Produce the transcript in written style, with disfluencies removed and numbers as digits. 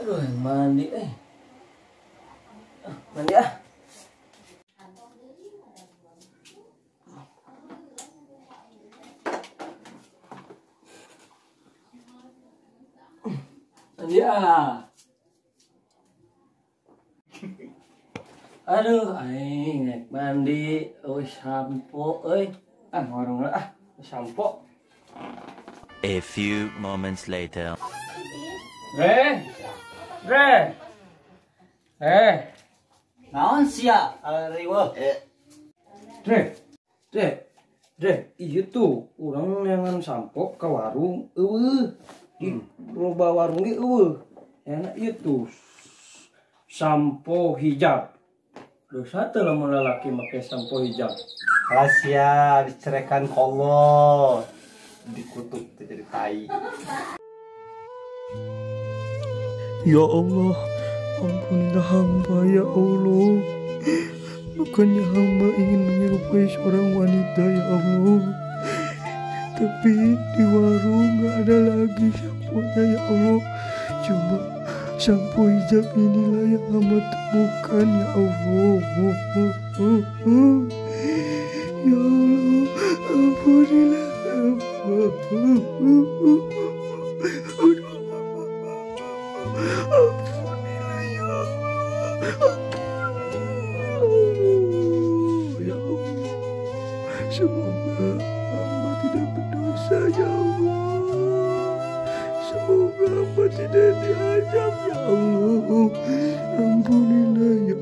Aduh, yang mandi mandi ah. Mandi ah. Aduh, aing naik mandi, shampoo, warung shampoo. A few moments later. Naon sia riweuh? Iya tuh, urang neangan sampo ke warung, di loba warung ge enak ieu tuh. Sampo hijab. Dosa teh lamun lalaki make sampo hijab. Rahasia dicerekan kolot. Dikutuk teh jadi tai. Ya Allah, ampunilah hamba ya Allah. Bukannya hamba ingin menyerupai seorang wanita ya Allah, tapi di warung gak ada lagi sampo-nya ya Allah. Cuma sampo hijab inilah yang hamba temukan ya Allah. Ya Allah, ampunilah hamba. Ampunilah ya Allah. Ya Allah, semoga hamba tidak berdosa ya Allah. Semoga hamba tidak diazab ya Allah. Ampunilah ya